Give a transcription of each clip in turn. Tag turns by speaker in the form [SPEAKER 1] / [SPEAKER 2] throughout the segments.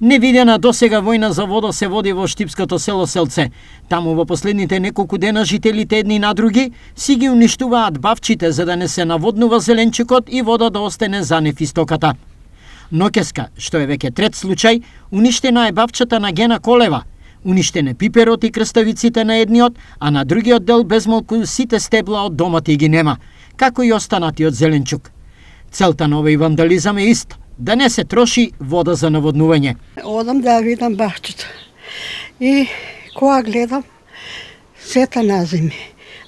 [SPEAKER 1] Невидена досега војна за вода се води во штипското село Селце. Таму во последните неколку дена жителите едни на други си ги уништуваат бавчите за да не се наводнува зеленчукот и вода да остане за нив истоката. Ноќеска, што е веќе трет случај, уништена е бавчата на Гена Колева. Уништен е пиперот и крставиците на едниот, а на другиот дел безмалку сите стебла од домати ги нема, како и останатиот зеленчук. Целта на овој вандализам е иста, да не се троши вода за наводнување.
[SPEAKER 2] Одам да видам бавчето и кога гледам сета на земи,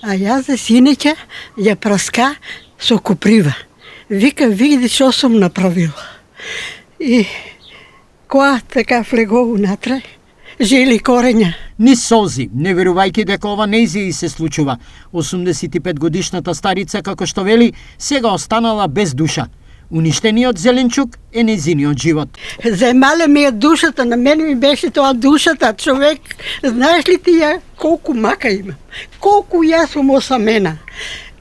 [SPEAKER 2] а јас за синеќа ја праска со куприва. Вика, види што сум направила. И кога така влегов унатре, жели корења.
[SPEAKER 1] Ни солзи, не верувајќи дека ова неизи се случува. 85 годишната старица, како што вели, сега останала без душа. Уништениот зеленчук е нејзиниот живот.
[SPEAKER 2] Земале ми е душата, на мене ми беше тоа душата. Човек, знаеш ли ти ја колку мака имам? Колку јас сум осамена.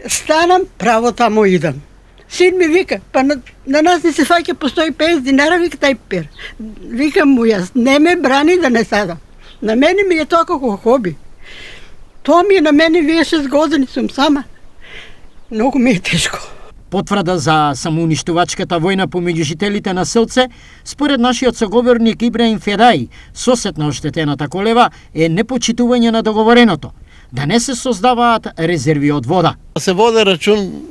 [SPEAKER 2] Станам, право тамо идам. Син ми вика, па на нас не се фаќа по 150 динара, вика тај пер. Викам му јас, не ме брани да не садам. На мене ми е тоа како хоби. Тоа ми е на мене, вие 6 години сум сама. Многу ми е тешко.
[SPEAKER 1] Потврда за самоуништувачката војна помеѓу жителите на Селце, според нашиот соговорник Ибраим Федаи, сосед на оштетената Колева, е непочитување на договореното, да не се создаваат резерви од вода.
[SPEAKER 3] Се води рачун,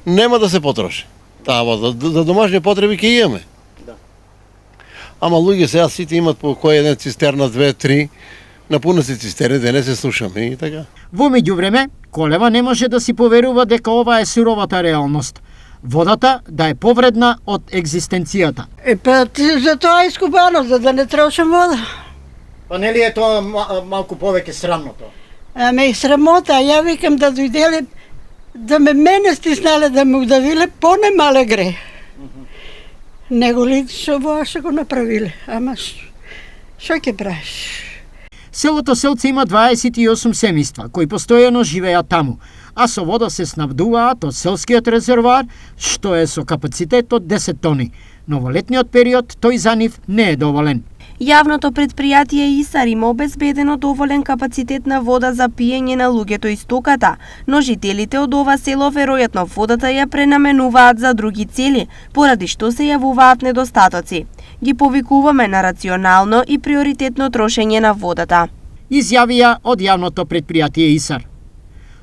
[SPEAKER 3] нема да се потроши. Таа вода, за домашни потреби ќе имаме. Ама луѓе сега сите имат по која една цистерна, 2-3, напуна се цистерни, да не се слушаме и така.
[SPEAKER 1] Во меѓувреме, Колева не може да си поверува дека ова е суровата реалност. Водата да е повредна од екзистенцијата.
[SPEAKER 2] Па за тоа е искупано, за да не трошам вода.
[SPEAKER 1] Па нели е тоа малку повеќе срамното?
[SPEAKER 2] Аме и срамота, ја викам да дојделе, да мене стиснале, да ме удавиле, понемале гре. Него ли што во го направиле, ама што ќе правиш?
[SPEAKER 1] Селото Селце има 28 семејства кои постојано живеат таму, а со вода се снабдуваат од селскиот резервоар, што е со капацитет од 10 тони. Но во летниот период тој за нив не е доволен.
[SPEAKER 4] Јавното предпријатие ИСАР има обезбедено доволен капацитет на вода за пиење на луѓето и стоката, но жителите од ова село веројатно водата ја пренаменуваат за други цели, поради што се јавуваат недостатоци. Ги повикуваме на рационално и приоритетно трошење на водата.
[SPEAKER 1] Изјавија од јавното предпријатие ИСАР.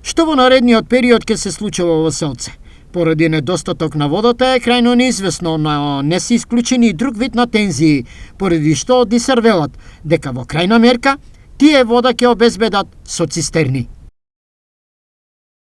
[SPEAKER 1] Што во наредниот период ќе се случува во Селце? Поради недостаток на водата е крајно неизвестно, но не се исклучени и друг вид на тензии, поради што од ИСАР велат дека во крајна мерка тие вода ќе обезбедат со цистерни.